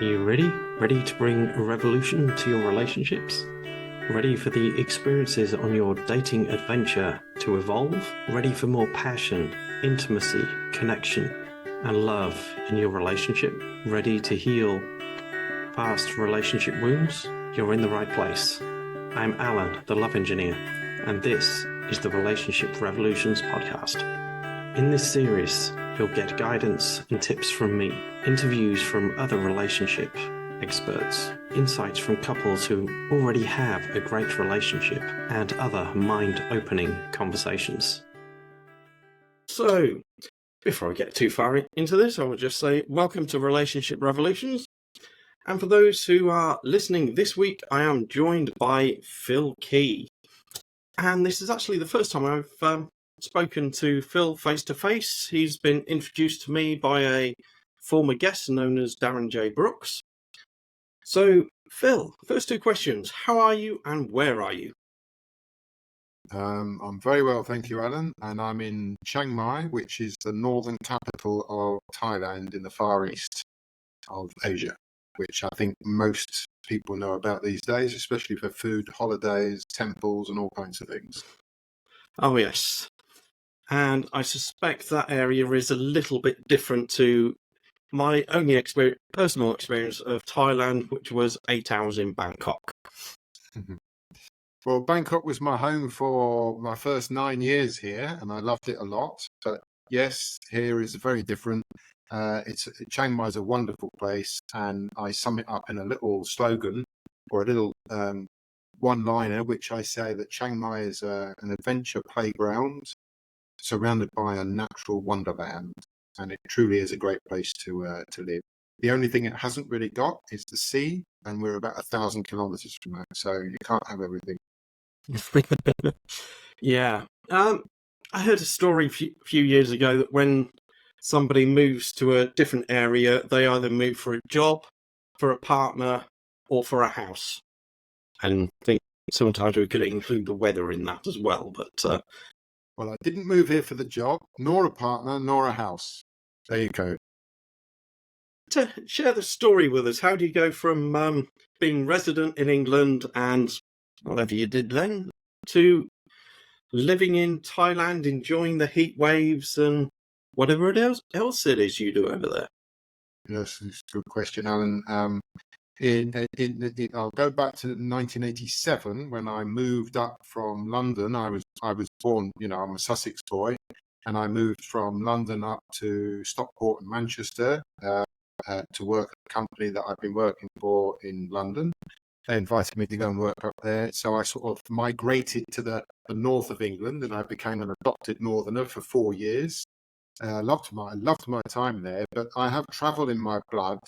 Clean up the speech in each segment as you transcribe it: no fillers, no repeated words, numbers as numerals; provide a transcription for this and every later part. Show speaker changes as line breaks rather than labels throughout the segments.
Are you ready? Ready to bring a revolution to your relationships? Ready for the experiences on your dating adventure to evolve? Ready for more passion, intimacy, connection, and love in your relationship? Ready to heal past relationship wounds? You're in the right place. I'm Alan, the love engineer, and this is the Relationship Revolutions podcast. In this series, you'll get guidance and tips from me, interviews from other relationship experts, insights from couples who already have a great relationship, and other mind-opening conversations. So, before I get too far into this, I will just say welcome to Relationship Revolutions. And for those who are listening this week, I am joined by Phil Keay. And this is actually the first time I've spoken to Phil face-to-face. He's been introduced to me by a former guest known as Darren J. Brooks. So, Phil, first two questions. How are you and where are you?
I'm very well, thank you, Alan. And I'm in Chiang Mai, which is the northern capital of Thailand in the far east of Asia, which I think most people know about these days, especially for food, holidays, temples, and all kinds of things.
Oh, yes. And I suspect that area is a little bit different to my only personal experience of Thailand, which was 8 hours in Bangkok.
Well, Bangkok was my home for my first 9 years here, and I loved it a lot. But yes, here is very different. Chiang Mai is a wonderful place, and I sum it up in a little slogan or a little one-liner, which I say that Chiang Mai is an adventure playground surrounded by a natural wonderland, and it truly is a great place to live. The only thing it hasn't really got is the sea, and we're about 1,000 kilometers from that, so you can't have everything.
Yeah. I heard a story a few years ago that when somebody moves to a different area, they either move for a job, for a partner, or for a house. And I think sometimes we could include the weather in that as well. But
Well, I didn't move here for the job, nor a partner, nor a house. There you go.
to share the story with us, how do you go from being resident in England and whatever you did then to living in Thailand, enjoying the heat waves and whatever else it is you do over there?
Yes, it's a good question, Alan. I'll go back to 1987 when I moved up from London. I was born, I'm a Sussex boy, and I moved from London up to Stockport and Manchester to work at a company that I've been working for in London. They invited me to go and work up there, so I sort of migrated to the north of England, and I became an adopted northerner for 4 years. I loved my time there, but I have travel in my blood.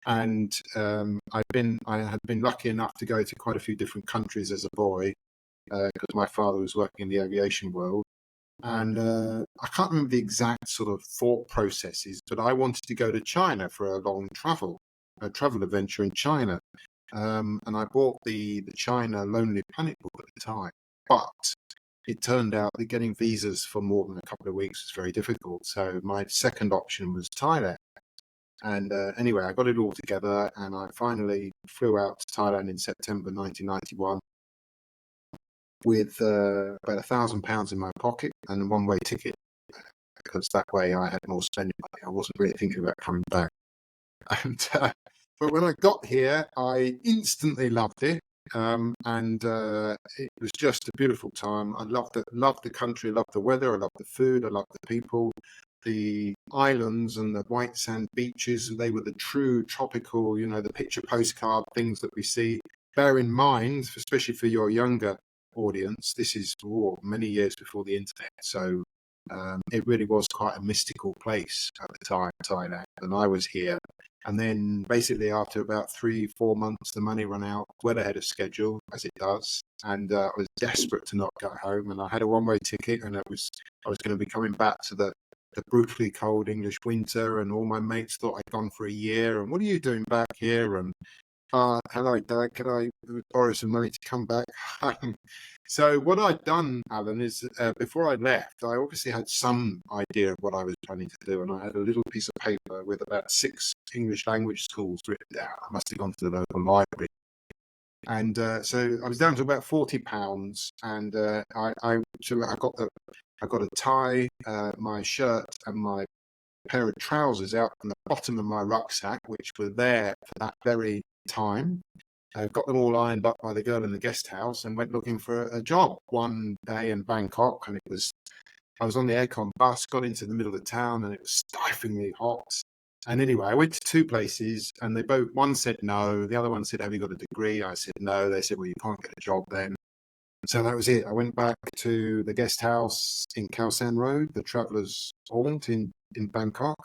And I had been lucky enough to go to quite a few different countries as a boy because my father was working in the aviation world. And I can't remember the exact sort of thought processes, but I wanted to go to China for a long travel adventure in China. And I bought the China Lonely Planet book at the time. But it turned out that getting visas for more than a couple of weeks was very difficult. So my second option was Thailand. And anyway, I got it all together, and I finally flew out to Thailand in September 1991 with about £1,000 in my pocket and a one-way ticket, because that way I had more spending money. I wasn't really thinking about coming back. And but when I got here, I instantly loved it, and it was just a beautiful time. I loved the country, I loved the weather, I loved the food, I loved the people. The islands and the white sand beaches, they were the true tropical, the picture postcard things that we see. Bear in mind, especially for your younger audience, this is many years before the internet. So it really was quite a mystical place at the time, Thailand. And I was here. And then basically after about 3-4 months, the money ran out well ahead of schedule, as it does. And I was desperate to not go home. And I had a one-way ticket, and I was going to be coming back to the brutally cold English winter, and all my mates thought I'd gone for a year, and what are you doing back here? And Hello, Dad. Can I borrow some money to come back? So what I'd done, Alan, is before I left, I obviously had some idea of what I was planning to do, and I had a little piece of paper with about 6 English language schools written down. I must have gone to the local library, and so I was down to about £40, and I got a tie, my shirt, and my pair of trousers out from the bottom of my rucksack, which were there for that very time. I got them all ironed up by the girl in the guest house and went looking for a job one day in Bangkok. And I was on the aircon bus, got into the middle of the town, and it was stiflingly hot. And anyway, I went to 2 places, and one said no, the other one said, "Have you got a degree?" I said no. They said, "Well, you can't get a job then." So that was it. I went back to the guest house in Khao San Road, the Traveller's Haunt in Bangkok.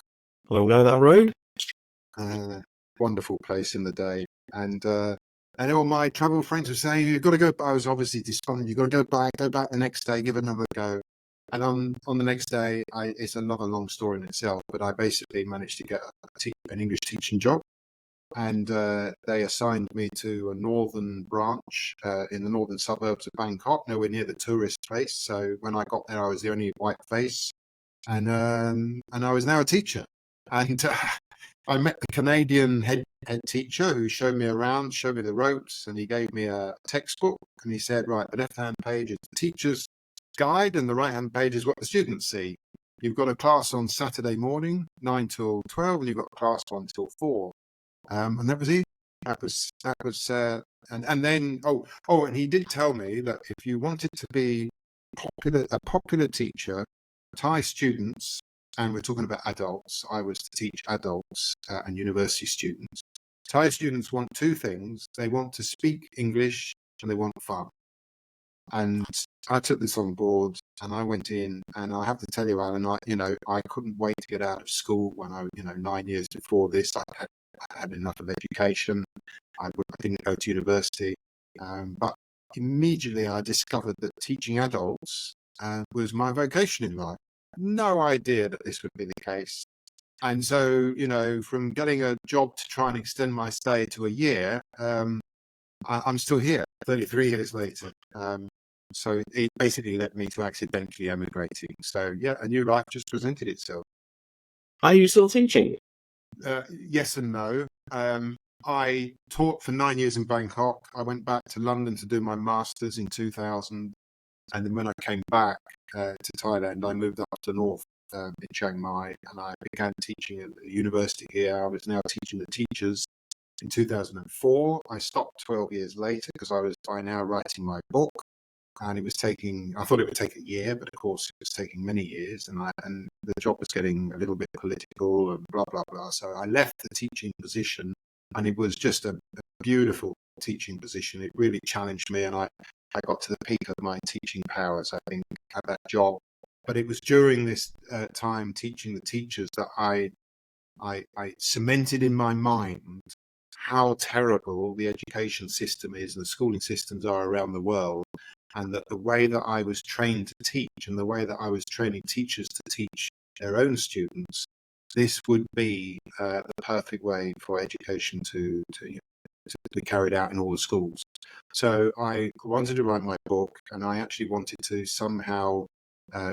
Along that road?
Wonderful place in the day. And all my travel friends were saying, "You've got to go." I was obviously despondent. "You've got to go back the next day, give it another go." And on the next day, it's another long story in itself, but I basically managed to get an English teaching job. And they assigned me to a northern branch in the northern suburbs of Bangkok, nowhere near the tourist place. So when I got there, I was the only white face, and I was now a teacher. And I met the Canadian head teacher who showed me around, showed me the ropes, and he gave me a textbook, and he said, "Right, the left-hand page is the teacher's guide, and the right-hand page is what the students see. You've got a class on Saturday morning, 9 till 12, and you've got class 1 till 4." And that was it. That was, and then, and he did tell me that if you wanted to be a popular teacher, Thai students, and we're talking about adults, I was to teach adults and university students. Thai students want 2 things. They want to speak English and they want fun. And I took this on board, and I went in, and I have to tell you, Alan, I couldn't wait to get out of school when 9 years before this, I had enough of education. I didn't go to university, but immediately I discovered that teaching adults was my vocation in life. No idea that this would be the case. And so, from getting a job to try and extend my stay to a year, I'm still here 33 years later. So it basically led me to accidentally emigrating. So yeah, a new life just presented itself.
Are you still teaching?
Yes and no. I taught for 9 years in Bangkok. I went back to London to do my master's in 2000. And then when I came back to Thailand, I moved up to north in Chiang Mai, and I began teaching at the university here. I was now teaching the teachers. In 2004, I stopped 12 years later because I was by now writing my book. And I thought it would take a year, but of course it was taking many years, and the job was getting a little bit political and blah, blah, blah. So I left the teaching position, and it was just a beautiful teaching position. It really challenged me, and I got to the peak of my teaching powers, I think, at that job. But it was during this time teaching the teachers that I cemented in my mind how terrible the education system is and the schooling systems are around the world, and that the way that I was trained to teach and the way that I was training teachers to teach their own students, this would be the perfect way for education to be carried out in all the schools. So I wanted to write my book, and I actually wanted to somehow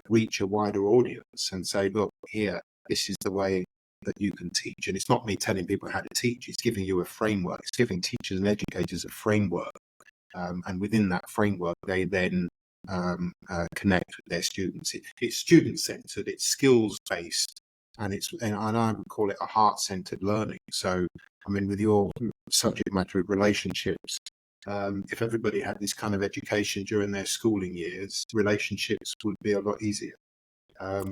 reach a wider audience and say, look, here, this is the way that you can teach. And it's not me telling people how to teach, it's giving you a framework. It's giving teachers and educators a framework. And within that framework, they then connect with their students. It's student-centered, it's skills-based, and I would call it a heart-centered learning. So, I mean, with your subject matter of relationships, if everybody had this kind of education during their schooling years, relationships would be a lot easier.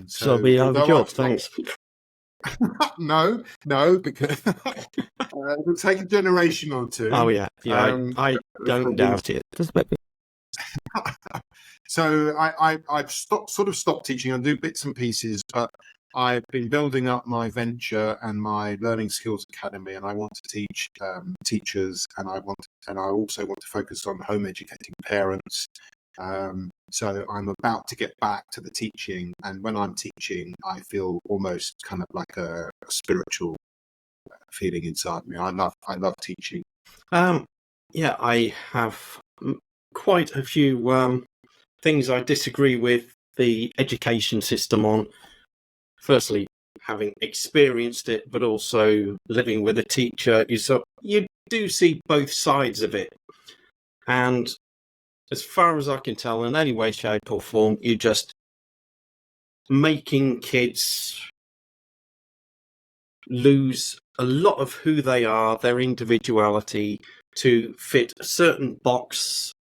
So we have a job, thanks.
No, because it would take a generation or two.
Oh yeah, I don't doubt it.
So I've stopped teaching. I do bits and pieces, but I've been building up my venture and my Learning Skills Academy, and I want to teach teachers, and I also want to focus on home educating parents. So I'm about to get back to the teaching, and when I'm teaching, I feel almost kind of like a spiritual feeling inside me. I love teaching.
Yeah, I have quite a few things I disagree with the education system on. Firstly, having experienced it, but also living with a teacher, you do see both sides of it. And as far as I can tell, in any way, shape, or form, you're just making kids lose a lot of who they are, their individuality, to fit a certain box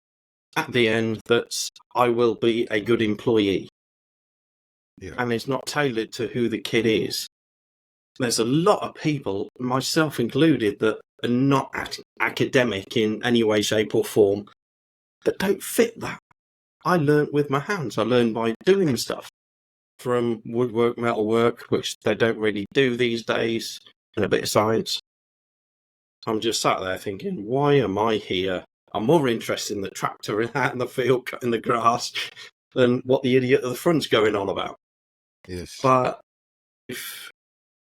at the end that I will be a good employee.
Yeah.
And it's not tailored to who the kid is. There's a lot of people, myself included, that are not academic in any way, shape, or form, that don't fit that. I learnt with my hands. I learned by doing stuff, from woodwork, metalwork, which they don't really do these days, and a bit of science. I'm just sat there thinking, why am I here? I'm more interested in the tractor out in the field cutting the grass than what the idiot at the front's going on about.
Yes.
But if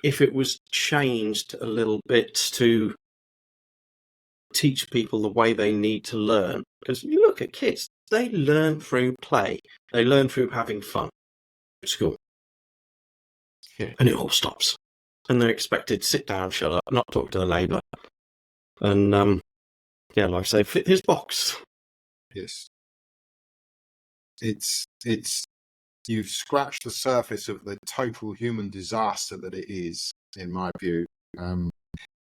it was changed a little bit to teach people the way they need to learn, because you look at kids, they learn through play, they learn through having fun at school,
Yeah.
and it all stops, and they're expected to sit down, shut up, not talk to the neighbour, and like I say, fit his box.
Yes. It's you've scratched the surface of the total human disaster that it is, in my view.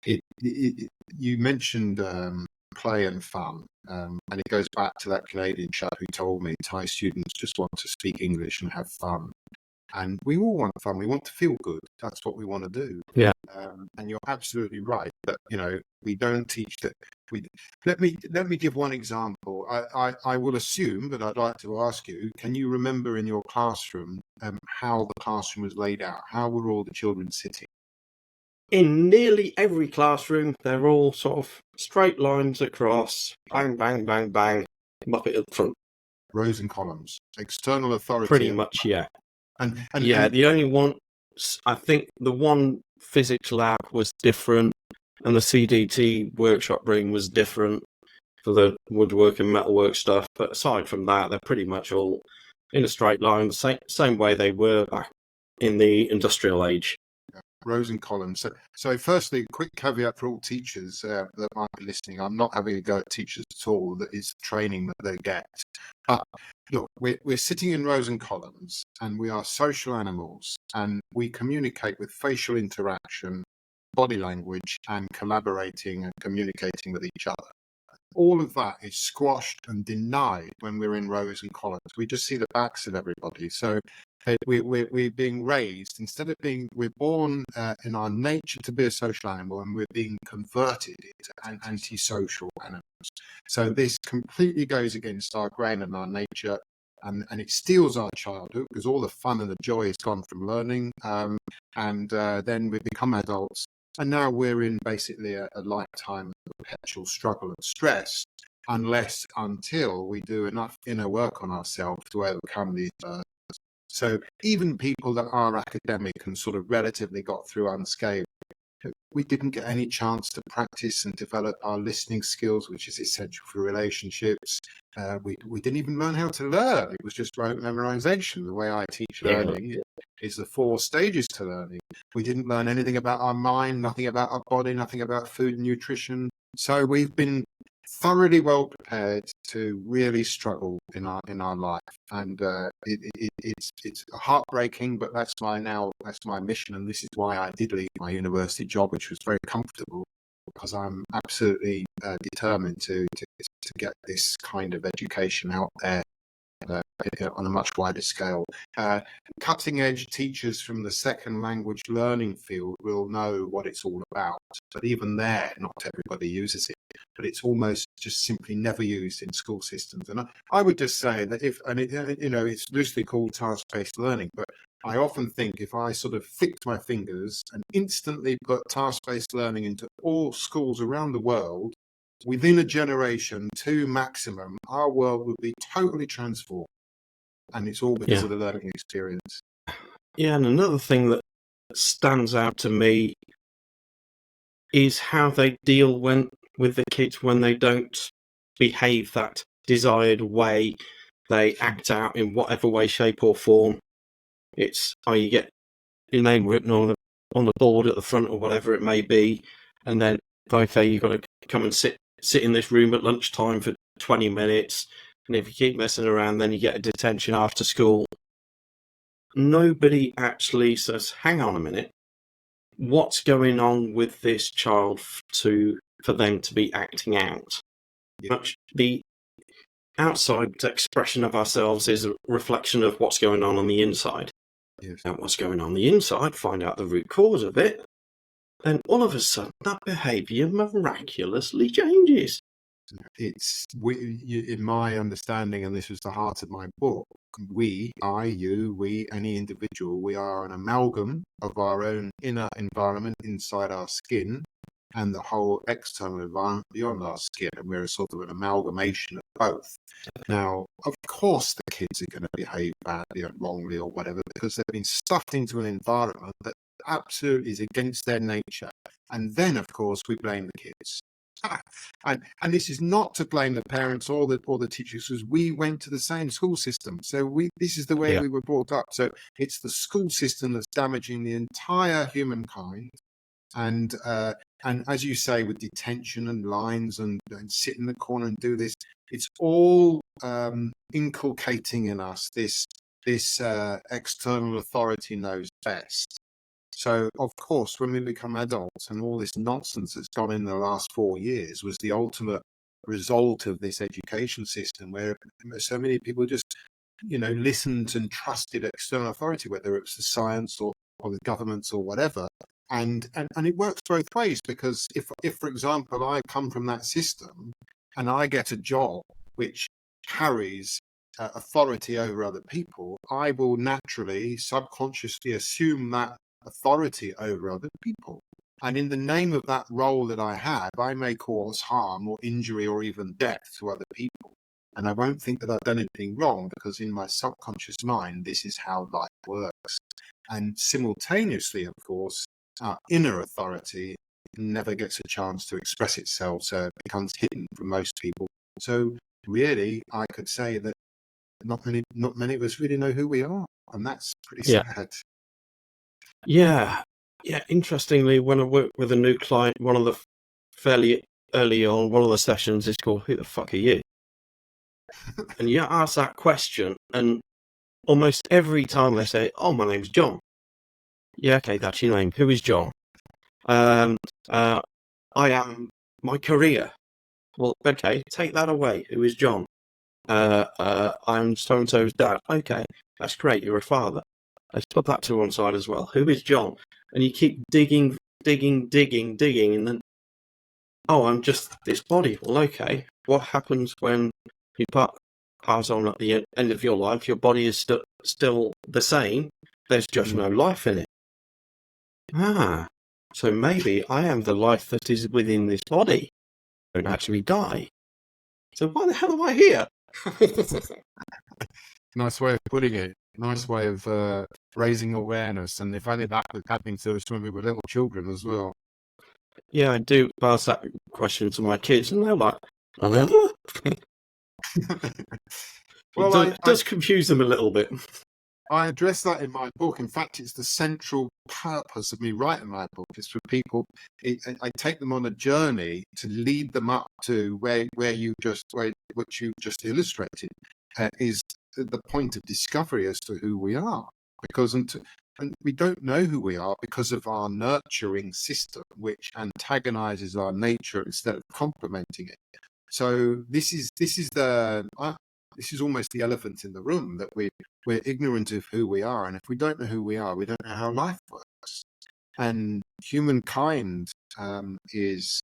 You mentioned play and fun, and it goes back to that Canadian chap who told me Thai students just want to speak English and have fun. And we all want fun. We want to feel good. That's what we want to do.
Yeah.
And you're absolutely right that we don't teach that. Let me give one example. I will assume, but I'd like to ask you: can you remember in your classroom how the classroom was laid out? How were all the children sitting?
In nearly every classroom, they're all sort of straight lines across, bang, bang, bang, bang, muppet at the front.
Rows and columns, external authority.
Pretty much, yeah.
And
the only one, I think the one physics lab was different, and the CDT workshop room was different for the woodwork and metalwork stuff. But aside from that, they're pretty much all in a straight line, the same way they were back in the industrial age.
Rows and columns. So firstly, quick caveat for all teachers that might be listening. I'm not having a go at teachers at all. That is training that they get. Look, we're sitting in rows and columns, and we are social animals, and we communicate with facial interaction, body language, and collaborating and communicating with each other. All of that is squashed and denied when we're in rows and columns. We just see the backs of everybody. So we're being raised, instead of we're born in our nature to be a social animal, and we're being converted into antisocial animals. So this completely goes against our grain and our nature, and it steals our childhood, because all the fun and the joy is gone from learning, and then we become adults, and now we're in basically a lifetime of perpetual struggle and stress, until we do enough inner work on ourselves to overcome these burdens. So even people that are academic and sort of relatively got through unscathed, we didn't get any chance to practice and develop our listening skills, which is essential for relationships. We didn't even learn how to learn. It was just rote memorization. The way I teach learning is the 4 stages to learning. We didn't learn anything about our mind, nothing about our body, nothing about food and nutrition. So we've been thoroughly well prepared to really struggle in our life, and it's heartbreaking, but that's my mission, and this is why I did leave my university job, which was very comfortable, because I'm absolutely determined to get this kind of education out there on a much wider scale. Cutting edge teachers from the second language learning field will know what it's all about, but even there, not everybody uses it. But it's almost just simply never used in school systems. And I would just say that it's loosely called task-based learning, but I often think if I sort of flicked my fingers and instantly put task-based learning into all schools around the world, within a generation, 2 maximum, our world would be totally transformed. And it's all because of the learning experience.
Yeah, and another thing that stands out to me is how they deal when with the kids when they don't behave that desired way. They act out in whatever way, shape, or form. It's you get your name written on the board at the front or whatever it may be, and then okay, you've got to come and sit in this room at lunchtime for 20 minutes, and if you keep messing around, then you get a detention after school. Nobody actually says, "Hang on a minute, what's going on with this child for them to be acting out?" Much the outside expression of ourselves is a reflection of what's going on the inside.
Yes.
Now, what's going on the inside, find out the root cause of it, then all of a sudden that behaviour miraculously changes.
It's in my understanding, and this was the heart of my book. Any individual, we are an amalgam of our own inner environment inside our skin and the whole external environment beyond our skin, and we're a sort of an amalgamation of both. Now, of course, the kids are going to behave badly or wrongly or whatever because they've been stuffed into an environment that absolutely is against their nature. And then, of course, we blame the kids. And this is not to blame the parents or the teachers, because we went to the same school system. So this is the way we were brought up. So it's the school system that's damaging the entire humankind. And as you say, with detention and lines and sit in the corner and do this, it's all inculcating in us this external authority knows best. So, of course, when we become adults, and all this nonsense that's gone in the last 4 years was the ultimate result of this education system, where so many people just, listened and trusted external authority, whether it was the science or the governments or whatever. And it works both ways, because if, for example, I come from that system and I get a job which carries authority over other people, I will naturally, subconsciously assume that authority over other people. And in the name of that role that I have, I may cause harm or injury or even death to other people. And I won't think that I've done anything wrong, because in my subconscious mind, this is how life works. And simultaneously, of course, our inner authority never gets a chance to express itself, so it becomes hidden from most people. So really, I could say that not many of us really know who we are, and that's pretty sad.
Yeah. Interestingly, when I work with a new client, one of the fairly early on, one of the sessions is called "Who the fuck are you?" And you ask that question, and almost every time they say, "Oh, my name's John." Yeah, okay, that's your name. Who is John? I am my career. Well, okay, take that away. Who is John? I'm so-and-so's dad. Okay, that's great. You're a father. Let's put that to one side as well. Who is John? And you keep digging, and then, I'm just this body. Well, okay. What happens when you pass on at the end of your life? Your body is still the same. There's just no life in it. So maybe I am the life that is within this body. I don't actually die. So why the hell am I here?
Nice way of putting it. Nice way of raising awareness. And if only that was happening to us when we were little children as well.
Yeah, I do ask that question to my kids, and they're like, well, it does confuse them a little bit.
I address that in my book. In fact, it's the central purpose of me writing my book. It's for people. I take them on a journey to lead them up to what you just illustrated is the point of discovery as to who we are. Because and we don't know who we are because of our nurturing system, which antagonizes our nature instead of complementing it. So this is almost the elephant in the room, that we're ignorant of who we are, and if we don't know who we are, we don't know how life works. And humankind is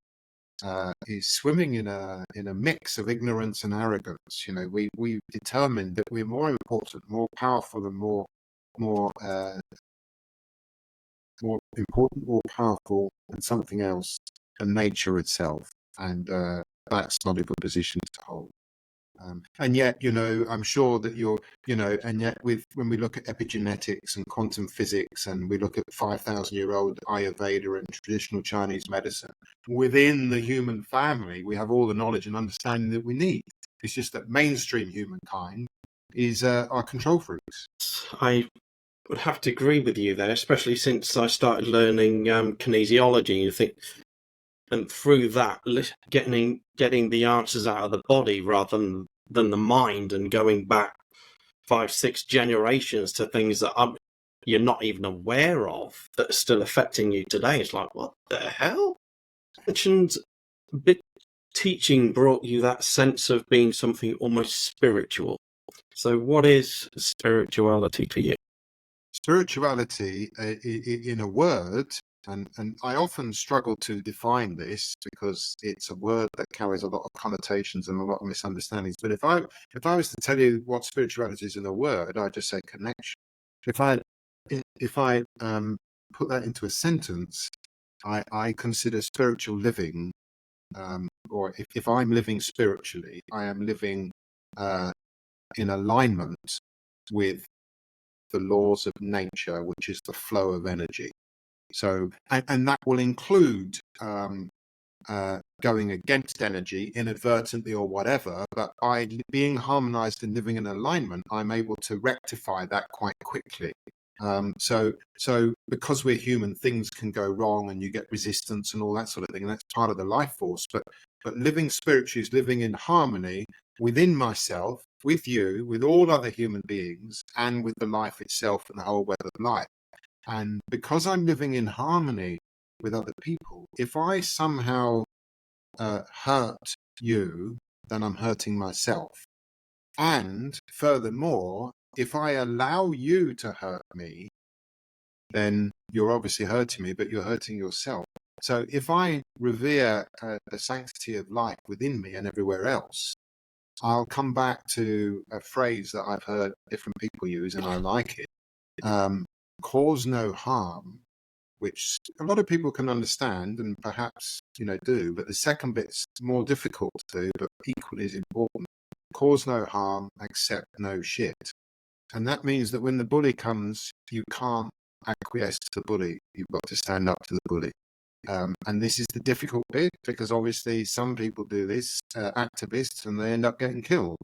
swimming in a mix of ignorance and arrogance. We determined that we're more important, more powerful, and more important, more powerful than something else than nature itself, and that's not a good position to hold. And yet, I'm sure that and yet when we look at epigenetics and quantum physics, and we look at 5,000-year-old Ayurveda and traditional Chinese medicine, within the human family, we have all the knowledge and understanding that we need. It's just that mainstream humankind is our control freaks.
I would have to agree with you there, especially since I started learning kinesiology. You think, and through that, getting the answers out of the body rather than the mind, and going back 5-6 generations to things that you're not even aware of that are still affecting you today. It's like, what the hell? Mentioned teaching brought you that sense of being something almost spiritual. So what is spirituality to you?
Spirituality, in a word, and I often struggle to define this because it's a word that carries a lot of connotations and a lot of misunderstandings. But if I was to tell you what spirituality is in a word, I'd just say connection. If I put that into a sentence, I consider spiritual living, or if I'm living spiritually, I am living in alignment with the laws of nature, which is the flow of energy. So, and that will include going against energy inadvertently or whatever, but by being harmonized and living in alignment, I'm able to rectify that quite quickly. So because we're human, things can go wrong and you get resistance and all that sort of thing, and that's part of the life force. But living spiritually is living in harmony within myself, with you, with all other human beings, and with the life itself and the whole web of life. And because I'm living in harmony with other people, if I somehow hurt you, then I'm hurting myself. And furthermore, if I allow you to hurt me, then you're obviously hurting me, but you're hurting yourself. So if I revere the sanctity of life within me and everywhere else, I'll come back to a phrase that I've heard different people use, and I like it. Cause no harm, which a lot of people can understand and perhaps do, but the second bit's more difficult to do, but equally as important. Cause no harm, accept no shit. And that means that when the bully comes, you can't acquiesce to the bully. You've got to stand up to the bully. And this is the difficult bit, because obviously some people do this, activists, and they end up getting killed.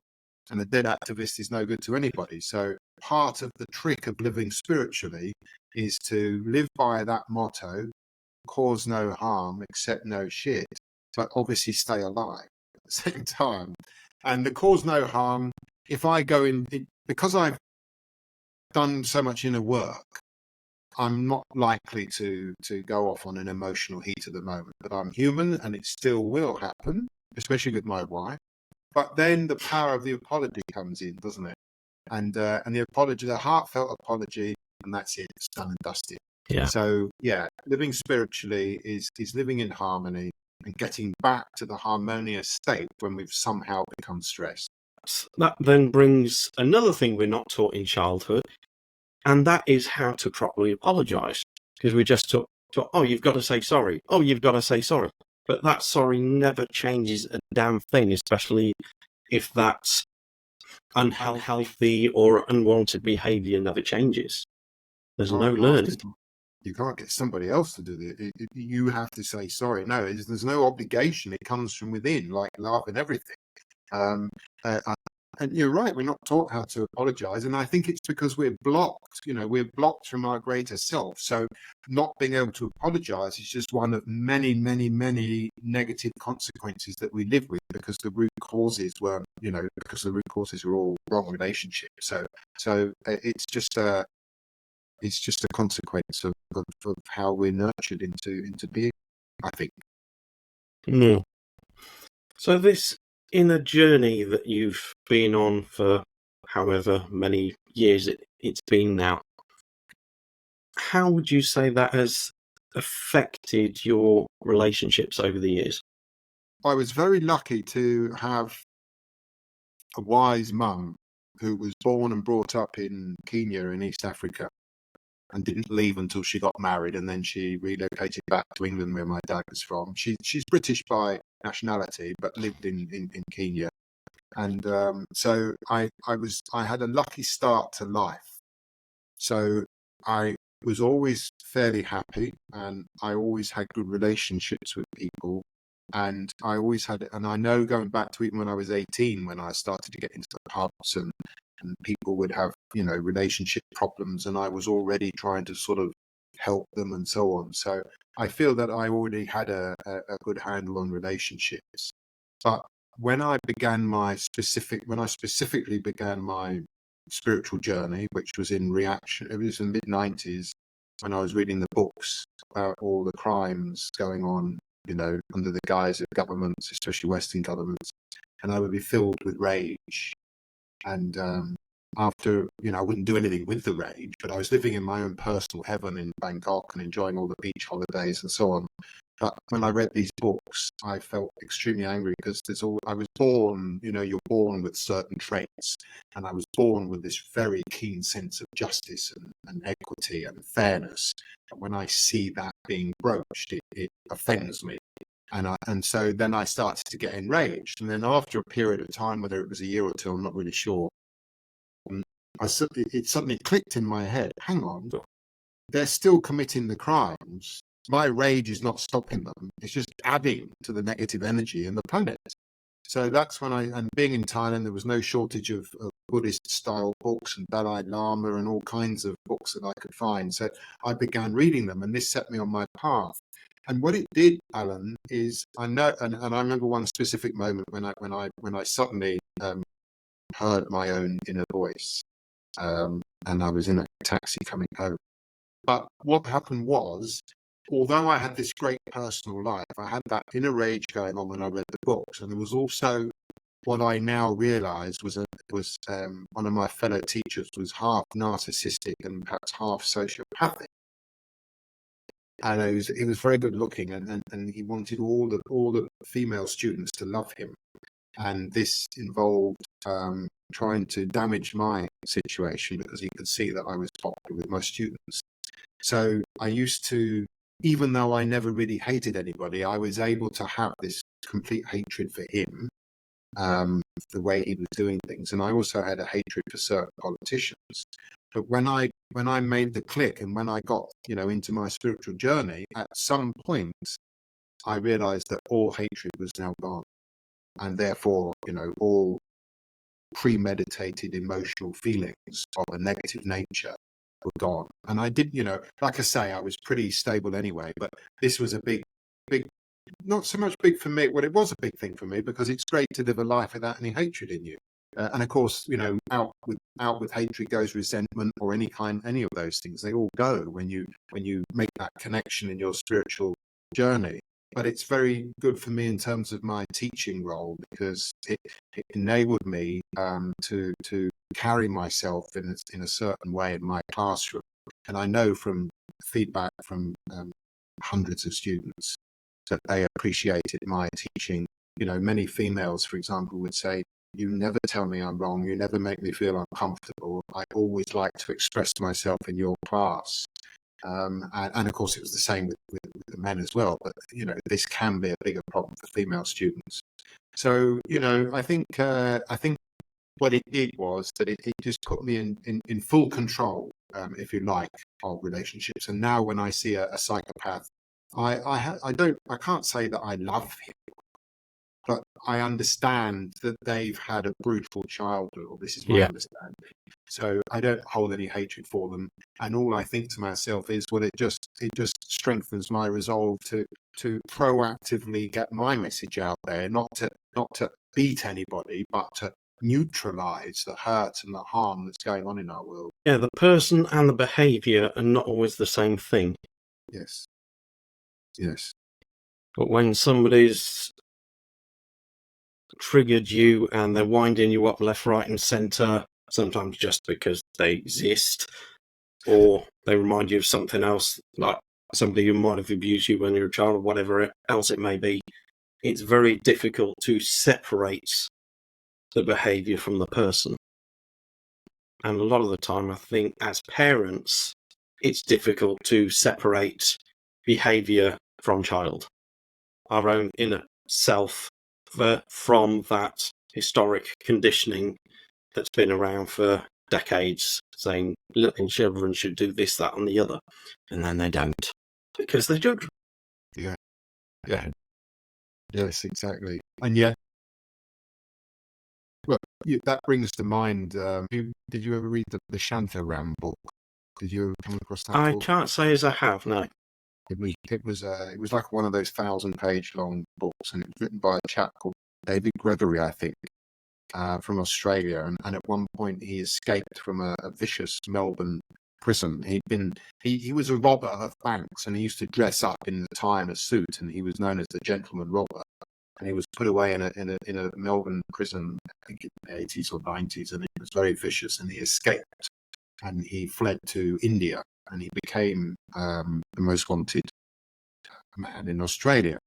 And a dead activist is no good to anybody. So part of the trick of living spiritually is to live by that motto: cause no harm, accept no shit, but obviously stay alive at the same time. And the cause no harm, if I go in, because I've done so much inner work, I'm not likely to go off on an emotional heat at the moment, but I'm human and it still will happen, especially with my wife. But then the power of the apology comes in, doesn't it? And the apology, the heartfelt apology, and that's it. It's done and dusted.
Yeah.
So yeah, living spiritually is living in harmony and getting back to the harmonious state when we've somehow become stressed.
That then brings another thing we're not taught in childhood, and that is how to properly apologise. Because we just taught, oh, you've got to say sorry. Oh, you've got to say sorry. But that sorry never changes a damn thing, especially if that's unhealthy or unwanted behaviour never changes. There's no learning.
You can't get somebody else to do it. You have to say sorry. No, there's no obligation. It comes from within, like love and everything. And you're right, we're not taught how to apologize. And I think it's because we're blocked, we're blocked from our greater self. So not being able to apologize is just one of many, many, many negative consequences that we live with, because the root causes were, because the root causes were all wrong relationships. So it's just a consequence of how we're nurtured into being, I think.
Mm. So this inner journey that you've been on for however many years it's been now, how would you say that has affected your relationships over the years?
I was very lucky to have a wise mum who was born and brought up in Kenya in East Africa and didn't leave until she got married, and then she relocated back to England where my dad was from. She's British by nationality but lived in Kenya. And so I had a lucky start to life. So I was always fairly happy, and I always had good relationships with people. And I always had, and I know going back to even when I was 18, when I started to get into the pubs, and people would have, relationship problems, and I was already trying to sort of help them and so on. So I feel that I already had a good handle on relationships. But when I specifically began my spiritual journey, which was in reaction, it was in the mid-90s when I was reading the books about all the crimes going on, under the guise of governments, especially Western governments, and I would be filled with rage. And after, I wouldn't do anything with the rage, but I was living in my own personal heaven in Bangkok and enjoying all the beach holidays and so on. But when I read these books, I felt extremely angry because I was born, you're born with certain traits. And I was born with this very keen sense of justice and equity and fairness. And when I see that being broached, it offends me. And so then I started to get enraged. And then after a period of time, whether it was a year or two, I'm not really sure, it suddenly clicked in my head, hang on, they're still committing the crimes. My rage is not stopping them. It's just adding to the negative energy in the planet. So that's when and being in Thailand, there was no shortage of Buddhist style books and Dalai Lama and all kinds of books that I could find. So I began reading them, and this set me on my path. And what it did, Alan, is I know, and I remember one specific moment when I suddenly heard my own inner voice, and I was in a taxi coming home. But what happened was, although I had this great personal life, I had that inner rage going on when I read the books, and there was also what I now realise was one of my fellow teachers was half narcissistic and perhaps half sociopathic, and he was very good looking, and he wanted all the female students to love him, and this involved trying to damage my situation because he could see that I was popular with my students. So I used to, even though I never really hated anybody, I was able to have this complete hatred for him, the way he was doing things. And I also had a hatred for certain politicians. But when I made the click and when I got, into my spiritual journey, at some point, I realized that all hatred was now gone. And therefore, all premeditated emotional feelings of a negative nature were gone. And I did, like I say, I was pretty stable anyway, but this was a big, not so much big for me. Well, it was a big thing for me because it's great to live a life without any hatred in you. And of course, out with hatred goes resentment or any of those things. They all go when you make that connection in your spiritual journey. But it's very good for me in terms of my teaching role because it enabled me to carry myself in a certain way in my classroom. And I know from feedback from hundreds of students that they appreciated my teaching. Many females, for example, would say, "You never tell me I'm wrong. You never make me feel uncomfortable. I always like to express myself in your class." And of course, it was the same with the men as well. But this can be a bigger problem for female students. So I think what it did was that it just put me in full control, if you like, of relationships. And now when I see a psychopath, I can't say that I love him, but I understand that they've had a brutal childhood, or this is my understanding. So I don't hold any hatred for them. And all I think to myself is, well, it just strengthens my resolve to proactively get my message out there, not to beat anybody, but to neutralize the hurt and the harm that's going on in our world.
Yeah, the person and the behaviour are not always the same thing.
Yes.
But when somebody's triggered you and they're winding you up left, right and centre, sometimes just because they exist, or they remind you of something else, like somebody who might have abused you when you were a child or whatever else it may be, it's very difficult to separate the behaviour from the person. And a lot of the time, I think, as parents, it's difficult to separate behaviour from child. Our own inner self from that historic conditioning that's been around for decades, saying little children should do this, that, and the other, and then they don't because they're children.
Yeah. Yes, exactly. And yet, well, that brings to mind. Did you ever read the Shantaram book? Did you ever come across that
I
book?
can't say as I have, no.
It was like one of those 1,000-page long books, and it was written by a chap called David Gregory, I think, from Australia. And at one point, he escaped from a vicious Melbourne prison. He was a robber of banks, and he used to dress up in a tie and a suit, and he was known as the gentleman robber. And he was put away in a Melbourne prison, I think in the 80s or 90s, and he was very vicious, and he escaped, and he fled to India, and he became the most wanted man in Australia.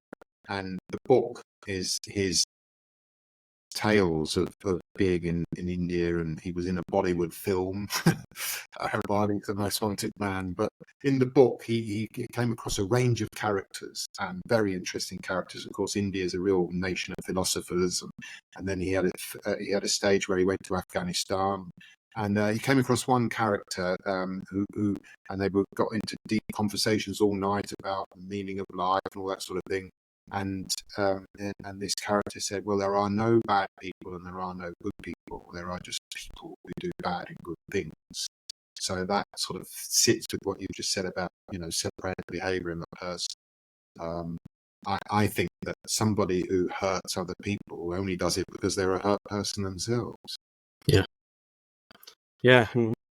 And the book is his tales of being in India, and he was in a Bollywood film, Barney's the most wanted man. But in the book, he came across a range of characters, and very interesting characters. Of course, India is a real nation of philosophers, and then he had a stage where he went to Afghanistan. And he came across one character who and they got into deep conversations all night about the meaning of life and all that sort of thing. And this character said, well, there are no bad people and there are no good people. There are just people who do bad and good things. So that sort of sits with what you just said about, separated behavior in the person. I think that somebody who hurts other people only does it because they're a hurt person themselves.
Yeah,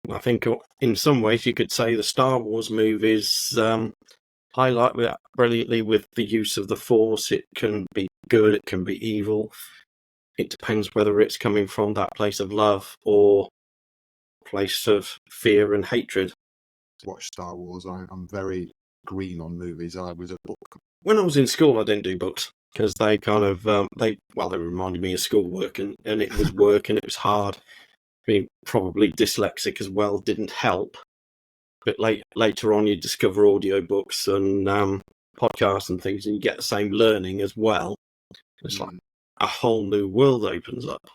I think in some ways you could say the Star Wars movies highlight that brilliantly with the use of the Force. It can be good, it can be evil. It depends whether it's coming from that place of love or place of fear and hatred.
Watch Star Wars. I'm very green on movies. I was a book.
When I was in school, I didn't do books because they kind of they reminded me of schoolwork, and it was work and it was hard. Being probably dyslexic as well didn't help. But later on, you discover audiobooks and podcasts and things, and you get the same learning as well. It's like a whole new world opens up.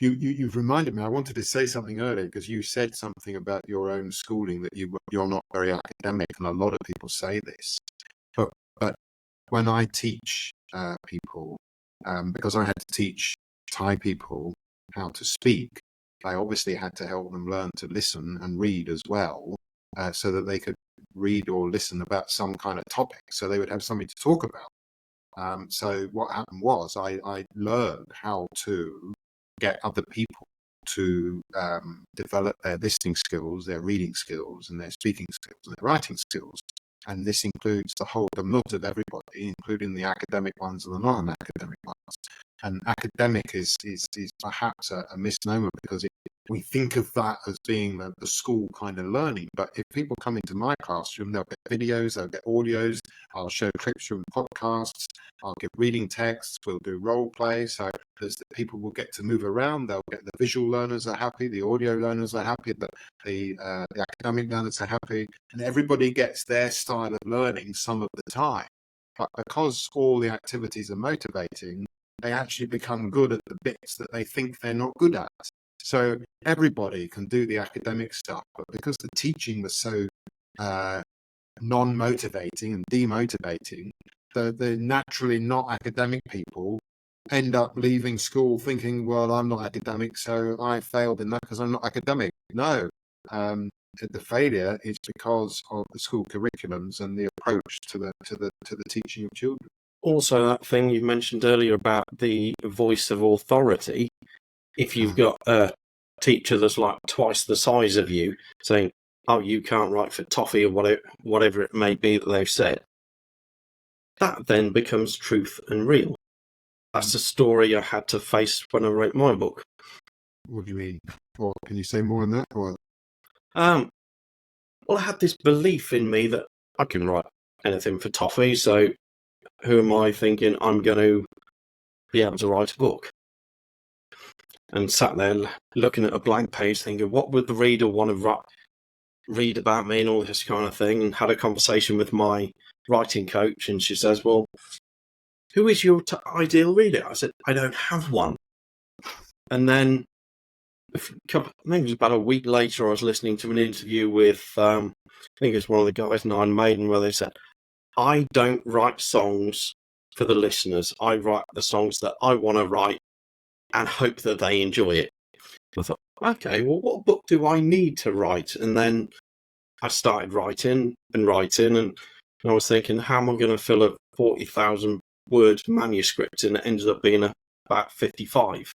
You've reminded me. I wanted to say something earlier because you said something about your own schooling, that you're not very academic, and a lot of people say this. But when I teach people, because I had to teach Thai people how to speak, I obviously had to help them learn to listen and read as well, so that they could read or listen about some kind of topic, so they would have something to talk about. So what happened was I learned how to get other people to develop their listening skills, their reading skills, and their speaking skills, and their writing skills. And this includes the whole gamut of everybody, including the academic ones and the non-academic ones. And academic is perhaps a misnomer, because we think of that as being the school kind of learning. But if people come into my classroom, they'll get videos, they'll get audios, I'll show clips from podcasts, I'll give reading texts, we'll do role play. So people will get to move around, they'll get the visual learners are happy, the audio learners are happy, the academic learners are happy, and everybody gets their style of learning some of the time. But because all the activities are motivating, they actually become good at the bits that they think they're not good at. So everybody can do the academic stuff, but because the teaching was so non-motivating and demotivating, the naturally not academic people end up leaving school thinking, well, I'm not academic, so I failed in that because I'm not academic. No, the failure is because of the school curriculums and the approach to the teaching of children.
Also, that thing you mentioned earlier about the voice of authority. If you've got a teacher that's like twice the size of you saying, oh, you can't write for toffee, or whatever it may be that they've said, that then becomes truth and real. That's the story I had to face when I wrote my book.
What do you mean? Or can you say more on that? Or
well, I had this belief in me that I can write anything for toffee, so who am I thinking I'm going to be able to write a book? And sat there looking at a blank page thinking, what would the reader want to read about me and all this kind of thing, and had a conversation with my writing coach, and she says, well, who is your ideal reader? I said, I don't have one. And then I think it was about a week later, I was listening to an interview with, I think it's one of the guys in Iron Maiden, where they said, I don't write songs for the listeners. I write the songs that I want to write and hope that they enjoy it. I thought, okay, well, what book do I need to write? And then I started writing, and I was thinking, how am I going to fill a 40,000 word manuscript? And it ended up being about 55.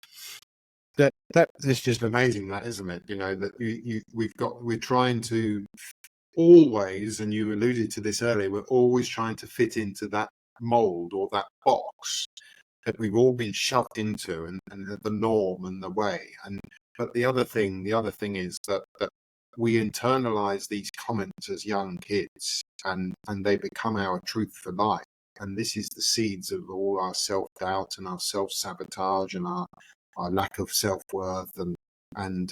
That is just amazing, that, isn't it? You know, that we're trying to always, and you alluded to this earlier, we're always trying to fit into that mold or that box that we've all been shoved into, and the norm and the way. But the other thing is that we internalize these comments as young kids, and they become our truth for life. And this is the seeds of all our self-doubt and our self-sabotage and our lack of self-worth, and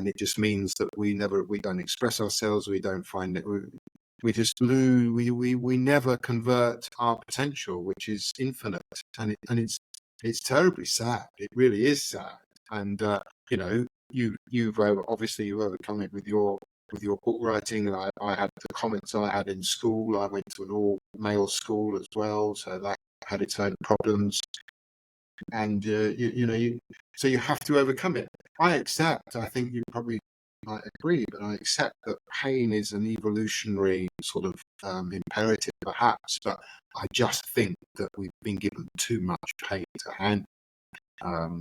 it just means that we don't express ourselves, we don't find it, we just lose, we never convert our potential, which is infinite, and it's terribly sad. It really is sad. And you know, you've obviously you've overcome it with your book writing. And I had the comments I had in school. I went to an all-male school as well, so that had its own problems. And so you have to overcome it. I think you probably might agree, but I accept that pain is an evolutionary sort of imperative, perhaps. But I just think that we've been given too much pain to handle.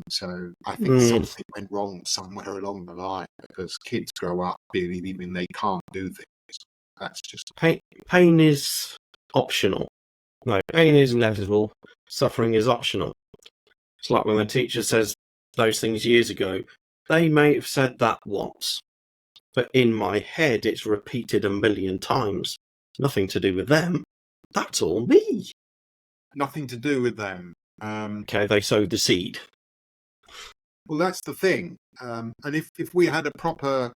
So I think something went wrong somewhere along the line, because kids grow up believing they can't do things. That's just
pain is optional. No, pain is inevitable. Suffering is optional. It's like when the teacher says those things years ago. They may have said that once, but in my head it's repeated 1,000,000 times. Nothing to do with them. That's all me.
Nothing to do with them.
Okay, they sowed the seed.
Well, that's the thing. And if we had a proper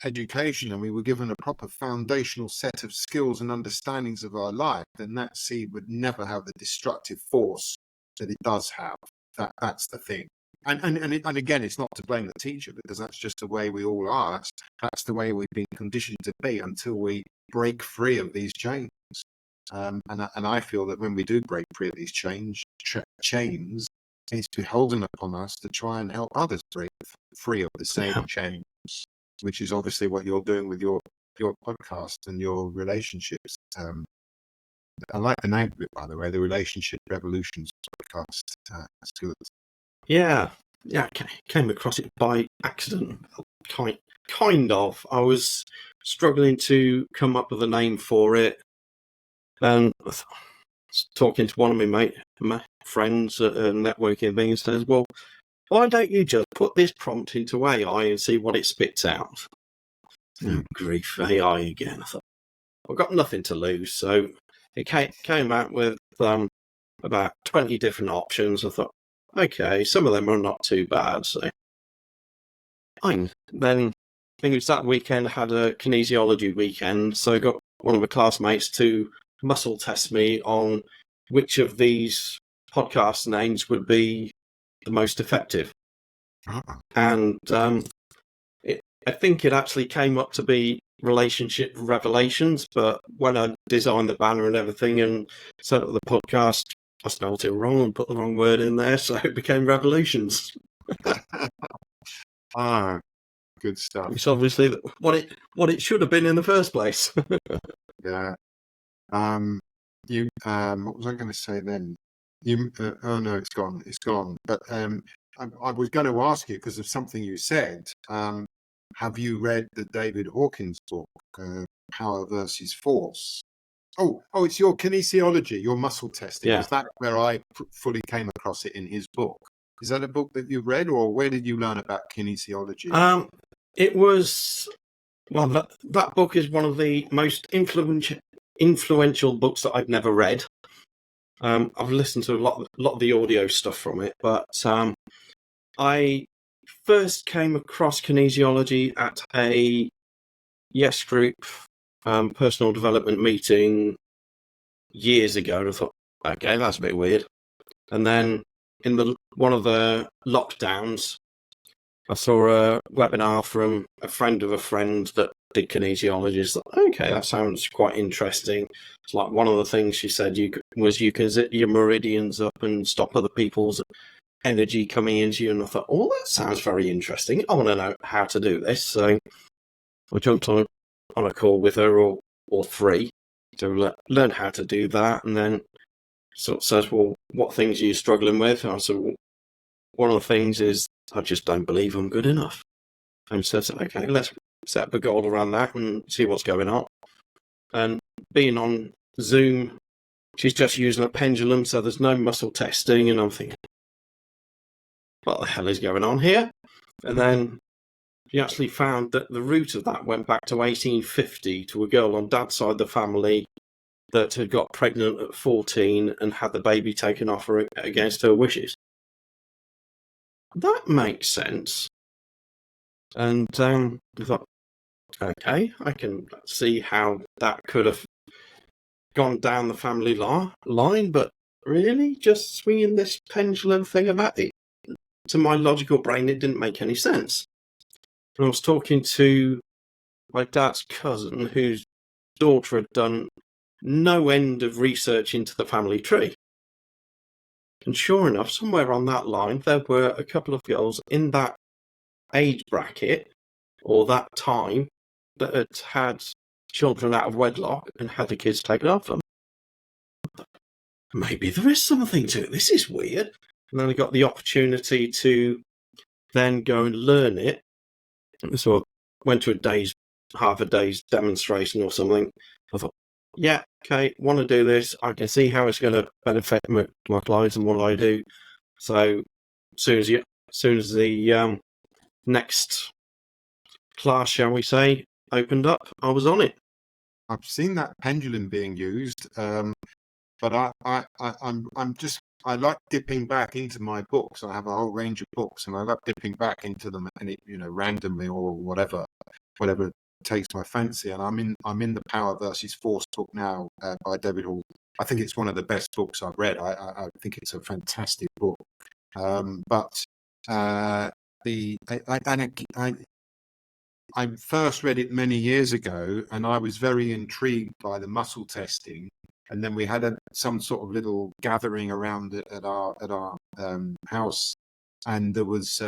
education and we were given a proper foundational set of skills and understandings of our life, then that seed would never have the destructive force that it does have. That's the thing. And again, it's not to blame the teacher, because that's just the way we all are. That's the way we've been conditioned to be until we break free of these chains. And I feel that when we do break free of these chains, it's beholden upon us to try and help others break free of the same chains, which is obviously what you're doing with your podcast and your relationships. I like the name of it, by the way, the Relationship Revolutions podcast. That's good.
Yeah, came across it by accident, kind of. I was struggling to come up with a name for it, and I was talking to one of my friends at a networking thing, and says, well, why don't you just put this prompt into AI and see what it spits out? Oh, grief, AI again. I thought, I've got nothing to lose, so it came out with about 20 different options. I thought, okay, some of them are not too bad, so fine. Then I think it was that weekend, I had a kinesiology weekend, so I got one of my classmates to muscle test me on which of these podcast names would be the most effective. And I think it actually came up to be Relationship Revelations, but when I designed the banner and everything and set up the podcast, I spelled it wrong and put the wrong word in there, so it became Revolutions.
Good stuff.
It's obviously what it should have been in the first place.
Yeah. What was I going to say then? Oh no, it's gone. It's gone. But I was going to ask you, because of something you said. Have you read the David Hawkins book, Power versus Force? Oh, it's your kinesiology, your muscle testing.
Yeah.
Is that where I fully came across it, in his book? Is that a book that you've read, or where did you learn about kinesiology?
It was, well, that book is one of the most influential books that I've never read. I've listened to a lot of the audio stuff from it, but I first came across kinesiology at a Yes Group personal development meeting years ago, and I thought, okay, that's a bit weird. And then in one of the lockdowns, I saw a webinar from a friend of a friend that did kinesiology. Okay, that sounds quite interesting. It's like one of the things she said you can zip your meridians up and stop other people's energy coming into you. And I thought, oh, that sounds very interesting. I want to know how to do this. So I jumped on a call with her or three to learn how to do that. And then sort of says, well, what things are you struggling with? And I said, well, one of the things is I just don't believe I'm good enough. And so I said, okay, let's set up a goal around that and see what's going on. And being on Zoom, she's just using a pendulum, so there's no muscle testing. And I'm thinking, what the hell is going on here? And then she actually found that the root of that went back to 1850 to a girl on dad's side of the family that had got pregnant at 14 and had the baby taken off her against her wishes. That makes sense. And I thought, okay, I can see how that could have gone down the family line, but really, just swinging this pendulum thing about it, to my logical brain, it didn't make any sense. And I was talking to my dad's cousin, whose daughter had done no end of research into the family tree. And sure enough, somewhere on that line, there were a couple of girls in that age bracket or that time that had had children out of wedlock and had the kids taken off them. Maybe there is something to it. This is weird. And then I got the opportunity to then go and learn it. So I went to half a day's demonstration or something. I thought, yeah, okay, want to do this. I can see how it's going to benefit my clients and what I do. So as soon as the next class, shall we say, opened up, I was on it.
I've seen that pendulum being used, but I like dipping back into my books. I have a whole range of books, and I love dipping back into them, and randomly or whatever takes my fancy. And I'm in the Power versus Force book now by David Hall. I think it's one of the best books I've read. I think it's a fantastic book. I first read it many years ago, and I was very intrigued by the muscle testing. And then we had some sort of little gathering around it at our house, and there was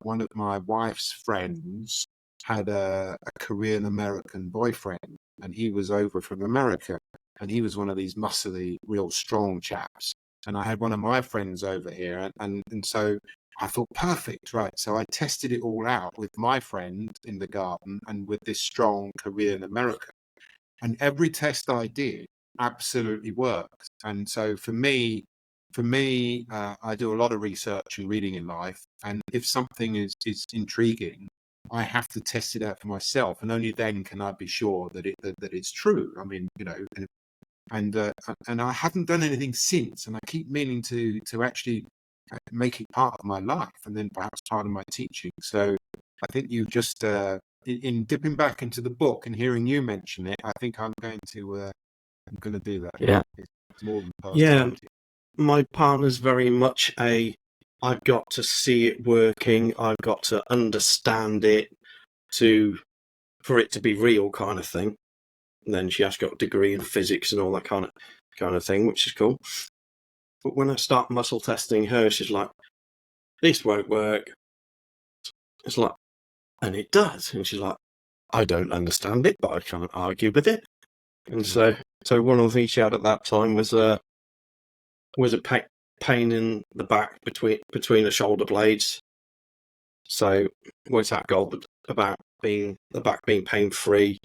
one of my wife's friends had a Korean American boyfriend, and he was over from America, and he was one of these muscly, real strong chaps. And I had one of my friends over here, and so I thought, perfect, right? So I tested it all out with my friend in the garden and with this strong Korean American, and every test I did absolutely worked. And so for me, I do a lot of research and reading in life, and if something is intriguing, I have to test it out for myself, and only then can I be sure that it's true. I mean, and I haven't done anything since, and I keep meaning to actually make it part of my life, and then perhaps part of my teaching. So I think you just in dipping back into the book and hearing you mention it, I think I'm going to do that.
Yeah,
it's more than
personality. Yeah. My partner's very much I've got to see it working, I've got to understand it for it to be real kind of thing. And then she has got a degree in physics and all that kind of thing, which is cool. But when I start muscle testing her, she's like, this won't work. It's like, and it does. And she's like, I don't understand it, but I can't argue with it. And so one of the things she had at that time was a pain in the back between the shoulder blades. So what's that goal about the back being pain-free?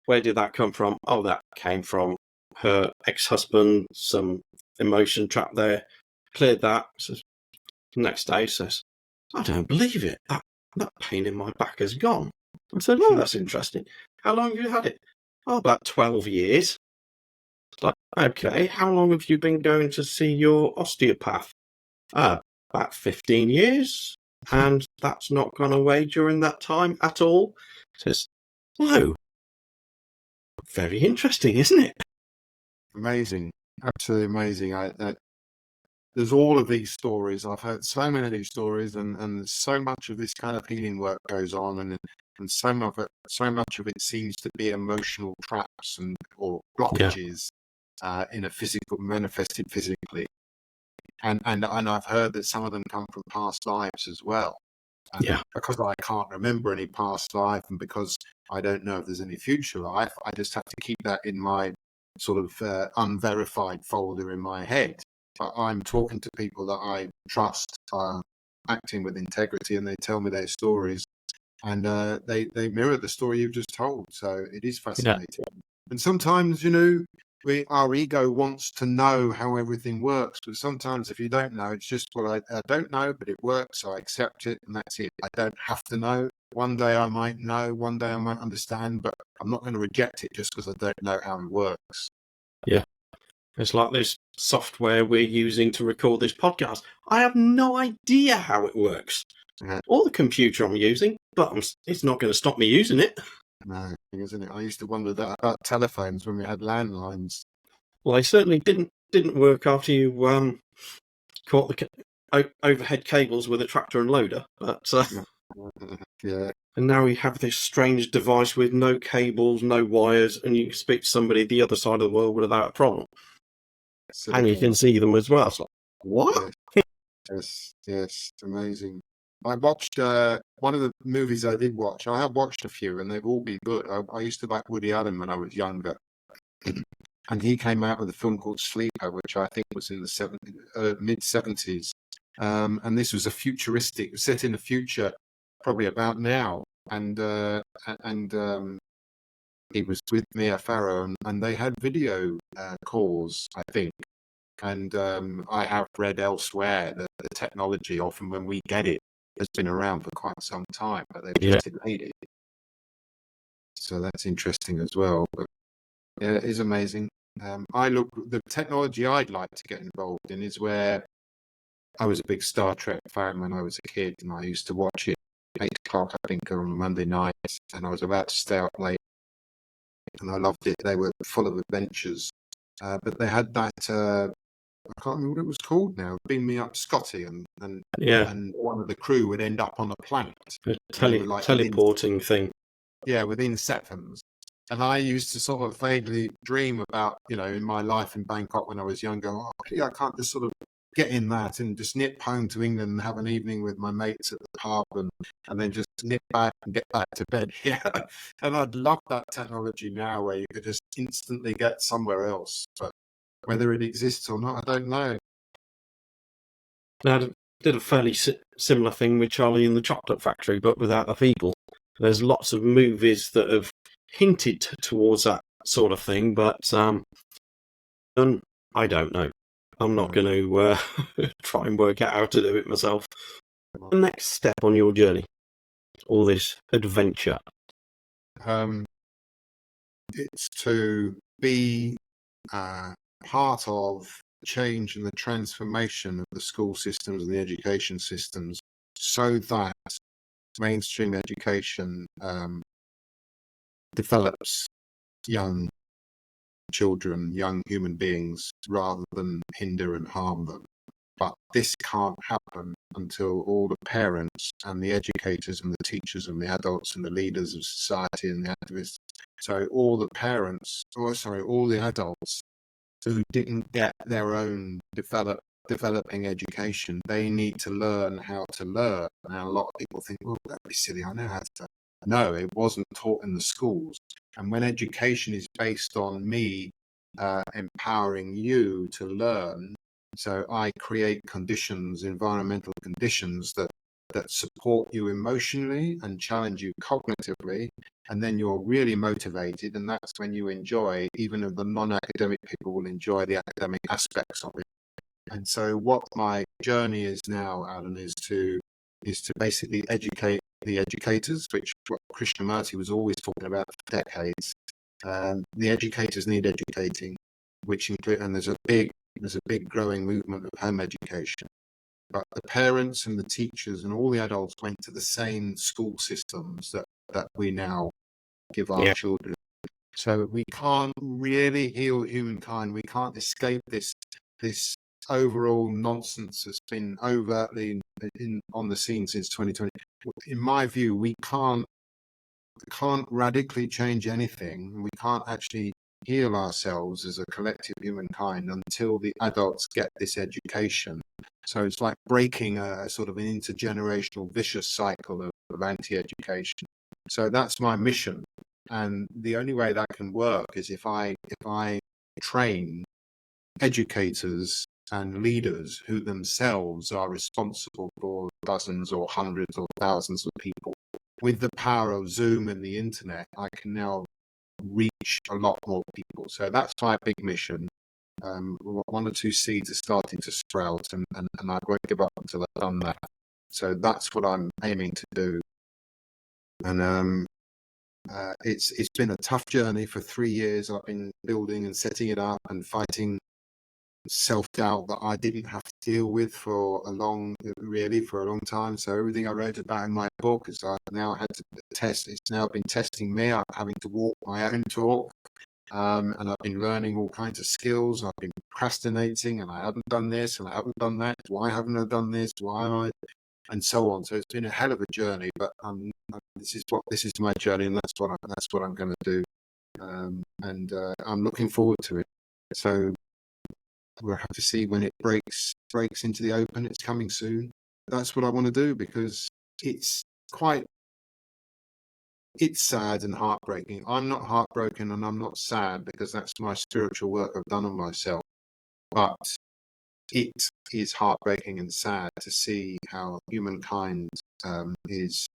Where did that come from? Oh, that came from her ex-husband, some emotion trapped there. Cleared that. So next day says, I don't believe it. That pain in my back has gone. I said, oh, that's interesting. How long have you had it? Oh, about 12 years. Like, okay, how long have you been going to see your osteopath? About 15 years. And that's not gone away during that time at all. Says, whoa. Very interesting, isn't it?
Amazing. Absolutely amazing. There's all of these stories. I've heard so many of these stories, and so much of this kind of healing work goes on, and so much of it seems to be emotional traps and or
Yeah,
blockages in a physical, manifested physically. And I've heard that some of them come from past lives as well. And
yeah,
because I can't remember any past life, and because I don't know if there's any future life, I just have to keep that in my sort of unverified folder in my head. But I'm talking to people that I trust, acting with integrity, and they tell me their stories, and they mirror the story you've just told. So it is
yeah,
fascinating. And sometimes, our ego wants to know how everything works, but sometimes if you don't know, it's just, well, I don't know, but it works, so I accept it, and that's it. I don't have to know. One day I might know, one day I might understand, but I'm not going to reject it just because I don't know how it works.
yeah. It's like this software we're using to record this podcast. I have no idea how it works,
Yeah,
or the computer I'm using, but it's not going to stop me using it.
no, isn't it? I used to wonder that about telephones when we had landlines.
Well, they certainly didn't work after you caught the overhead cables with a tractor and loader. But
Yeah, yeah,
and now we have this strange device with no cables, no wires, and you can speak to somebody the other side of the world without a problem, and you can
silicone.
see them as well. It's like, what?
Yes, yes, amazing. I watched one of the movies I did watch. I have watched a few, and they've all been good. I used to like Woody Allen when I was younger, and he came out with a film called Sleeper, which I think was in the mid-70s. And this was a futuristic, set in the future, probably about now. And he was with Mia Farrow, and they had video calls, I think. And I have read elsewhere that the technology, often when we get it, has been around for quite some time, but they've
Yeah,
just delayed it. So that's interesting as well. But yeah, it is amazing. The technology I'd like to get involved in is where I was a big Star Trek fan when I was a kid, and I used to watch it 8 o'clock, I think, on Monday nights, and I was about to stay up late, and I loved it. They were full of adventures, but they had that. I can't remember what it was called now. Beam Me Up, Scotty,
yeah.
and one of the crew would end up on a planet,
The
and they were like
teleporting thing.
within seconds. And I used to sort of vaguely dream about, in my life in Bangkok when I was younger, oh, yeah, I can't just sort of get in that and just nip home to England and have an evening with my mates at the pub and then just nip back and get back to bed. Yeah. And I'd love that technology now where you could just instantly get somewhere else. But whether it exists or not, I don't know.
Now, I did a fairly similar thing with Charlie and the Chocolate Factory, but without the people. There's lots of movies that have hinted towards that sort of thing, but and I don't know. I'm not going to try and work out how to do it myself. The next step on your journey, all this adventure.
Um, it's to be part of the change and the transformation of the school systems and the education systems so that mainstream education develops young children, young human beings, rather than hinder and harm them. But this can't happen until all the parents and the educators and the teachers and the adults and the leaders of society and the activists, so all the parents, all the adults who didn't get their own developing education, they need to learn how to learn. Now, a lot of people think, well, that'd be silly, I know how to. No, it wasn't taught in the schools. And when education is based on me empowering you to learn, so I create conditions, environmental conditions that support you emotionally and challenge you cognitively, and then you're really motivated, and that's when you enjoy, even if the non-academic people will enjoy the academic aspects of it. And so what my journey is now, Alan, is to basically educate the educators, which what Krishnamurti was always talking about for decades. The educators need educating, which include, and there's a big growing movement of home education. But the parents and the teachers and all the adults went to the same school systems that we now give our
Yeah,
children. So we can't really heal humankind. We can't escape this overall nonsense that's been overtly on the scene since 2020. In my view, we can't radically change anything. We can't actually heal ourselves as a collective humankind until the adults get this education. So it's like breaking a sort of an intergenerational vicious cycle of anti-education. So that's my mission. And the only way that can work is if I train educators and leaders who themselves are responsible for dozens or hundreds or thousands of people. With the power of Zoom and the internet, I can now reach a lot more people. So that's my big mission. One or two seeds are starting to sprout, and I won't give up until I've done that. So that's what I'm aiming to do. And it's been a tough journey for 3 years. I've been building and setting it up and fighting self-doubt that I didn't have to deal with for a long time. So everything I wrote about in my book is I now had to test. It's now been testing me. I'm having to walk my own talk. And I've been learning all kinds of skills. I've been procrastinating, and I haven't done this, and I haven't done that. Why haven't I done this? Why am I? And so on. So it's been a hell of a journey. But this is my journey, and that's what I'm going to do. And I'm looking forward to it. So we'll have to see when it breaks into the open. It's coming soon. That's what I want to do, because it's sad and heartbreaking. I'm not heartbroken and I'm not sad, because that's my spiritual work I've done on myself. But it is heartbreaking and sad to see how humankind has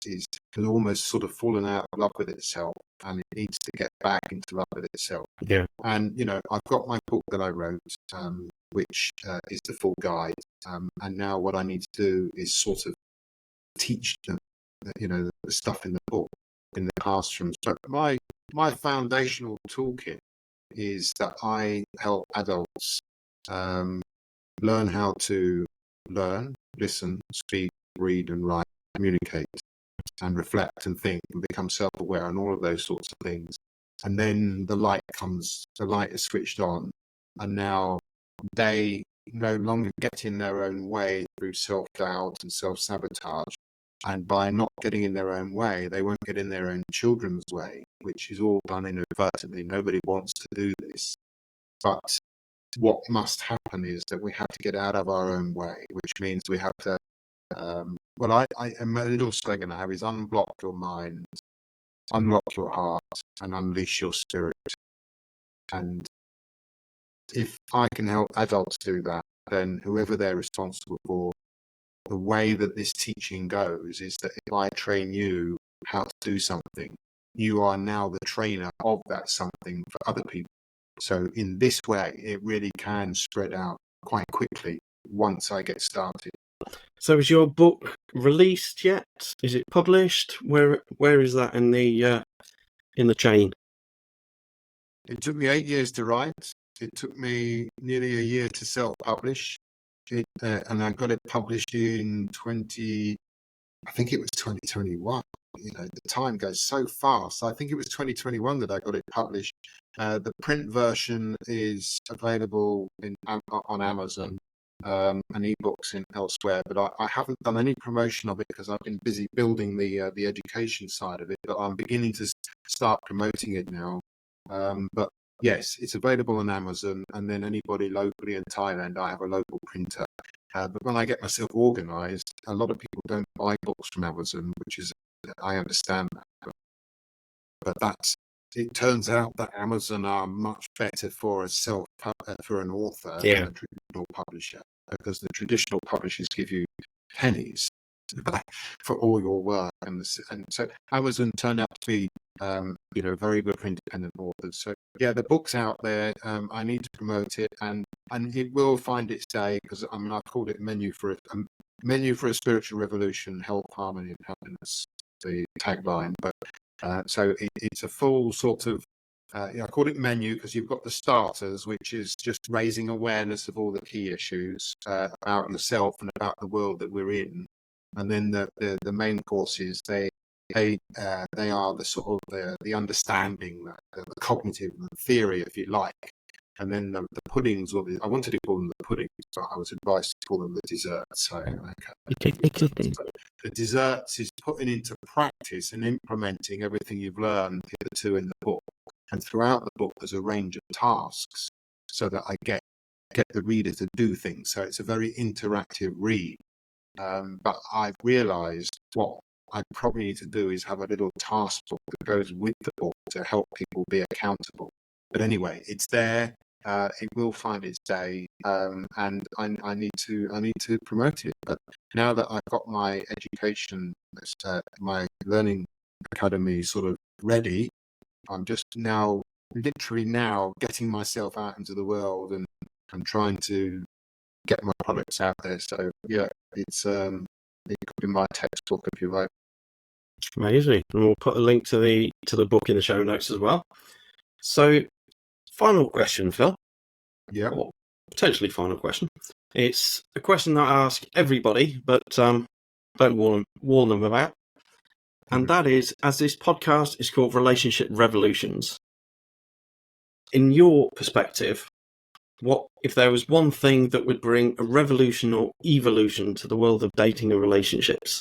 almost sort of fallen out of love with itself, and it needs to get back into love with itself.
Yeah.
And I've got my book that I wrote, which is the full guide, and now what I need to do is sort of teach them, the stuff in the book in the classrooms. But my foundational toolkit is that I help adults learn how to learn, listen, speak, read and write, communicate and reflect and think and become self-aware and all of those sorts of things. And then the light is switched on, and now they no longer get in their own way through self-doubt and self-sabotage. And by not getting in their own way, they won't get in their own children's way, which is all done inadvertently. Nobody wants to do this. But what must happen is that we have to get out of our own way, which means we have to, my little slogan I have is unblock your mind, unlock your heart, and unleash your spirit. And if I can help adults do that, then whoever they're responsible for, the way that this teaching goes is that if I train you how to do something, you are now the trainer of that something for other people. So in this way, it really can spread out quite quickly once I get started.
So is your book released yet? Is it published? Where is that in the chain?
It took me 8 years to write. It took me nearly a year to self-publish it, and I got it published in 2021. The time goes so fast. I think it was 2021 that I got it published. The print version is available on Amazon and ebooks elsewhere, but I haven't done any promotion of it because I've been busy building the education side of it. But I'm beginning to start promoting it now. But yes, it's available on Amazon, and then anybody locally in Thailand, I have a local printer. But when I get myself organized, a lot of people don't buy books from Amazon, which is, I understand that. But it turns out that Amazon are much better for an author than a traditional publisher, because the traditional publishers give you pennies for all your work, and so Amazon turned out to be very good for independent authors. So yeah, the book's out there. I need to promote it, and it will find its day, because I've called it Menu for a Spiritual Revolution: Health, Harmony and Happiness, the tagline. But so it's a full sort of I call it menu because you've got the starters, which is just raising awareness of all the key issues about yourself and about the world that we're in. And then the main courses, they they are the sort of the understanding, the cognitive theory, if you like. And then the puddings, I wanted to call them the puddings, but I was advised to call them the desserts. So the desserts is putting into practice and implementing everything you've learned hitherto in the book. And throughout the book, there's a range of tasks so that I get the reader to do things. So it's a very interactive read. But I've realized what I probably need to do is have a little task book that goes with the book to help people be accountable. But anyway, it's there. It will find its day, and I need to promote it. But now that I've got my education, my learning academy sort of ready, I'm just literally now getting myself out into the world and trying to get my products out there. So yeah, it could be my textbook if you like.
Amazing, and we'll put a link to the book in the show notes as well. So, final question, Phil.
Yeah.
Or potentially final question. It's a question that I ask everybody, but don't warn them about. And that is, as this podcast is called Relationship Revolutions, in your perspective, what if there was one thing that would bring a revolution or evolution to the world of dating and relationships?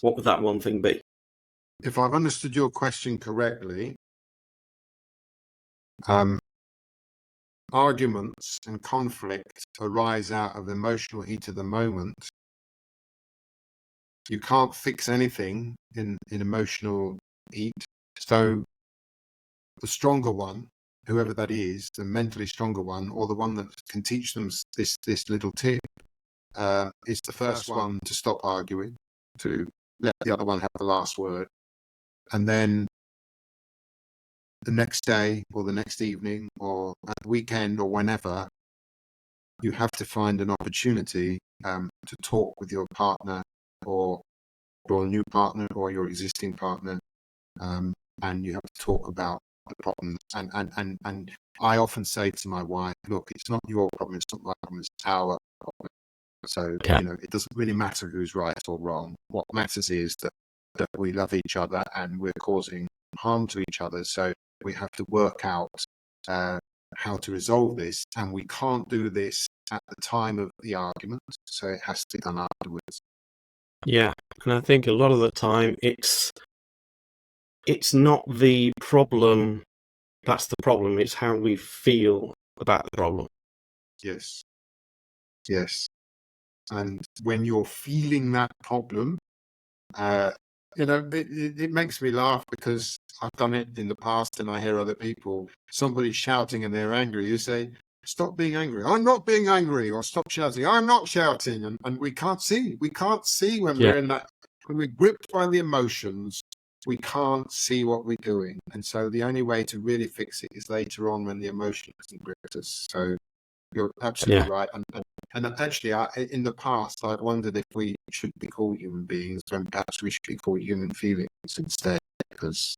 What would that one thing be?
If I've understood your question correctly, arguments and conflict arise out of emotional heat of the moment. You can't fix anything in emotional heat. So the stronger one, whoever that is, the mentally stronger one, or the one that can teach them this little tip, is the first one to stop arguing, to let the other one have the last word. And then the next day or the next evening or at the weekend or whenever, you have to find an opportunity to talk with your partner or a new partner or your existing partner, and you have to talk about the problems. And I often say to my wife, look, it's not your problem, it's not my problem, it's our problem. So, it doesn't really matter who's right or wrong. What matters is that we love each other and we're causing harm to each other. So we have to work out how to resolve this, and we can't do this at the time of the argument, so it has to be done afterwards.
Yeah, and I think a lot of the time it's not the problem that's the problem, it's how we feel about the problem.
Yes. And when you're feeling that problem, it makes me laugh because I've done it in the past and I hear other people, somebody shouting and they're angry. You say, stop being angry. I'm not being angry. Or stop shouting. I'm not shouting. And we can't see. We can't see when we're in that, when we're gripped by the emotions, we can't see what we're doing. And so the only way to really fix it is later on when the emotion hasn't gripped us. So you're absolutely right. And actually, in the past, I've wondered if we should be called human beings when perhaps we should be called human feelings instead, because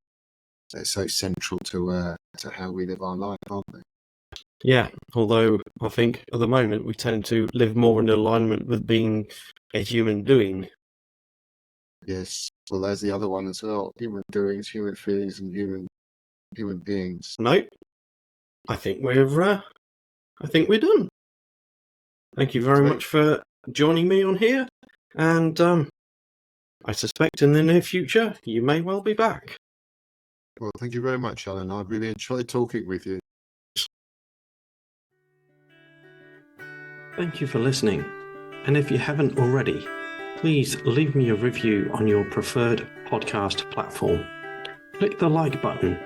they're so central to how we live our life, aren't they?
Yeah, although I think at the moment we tend to live more in alignment with being a human doing.
Yes, well, there's the other one as well: human doings, human feelings, and human beings.
No, I think we're done. Thank you very much for joining me on here, and I suspect in the near future you may well be back.
Well, thank you very much, Alan. I really enjoyed talking with you.
Thank you for listening, and if you haven't already, please leave me a review on your preferred podcast platform. Click the like button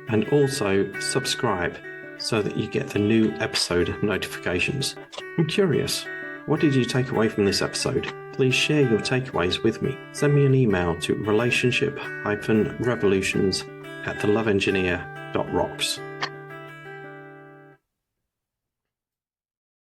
and also subscribe so that you get the new episode notifications. I'm curious, what did you take away from this episode? Please share your takeaways with me. Send me an email to relationship-revolutions@theloveengineer.rocks.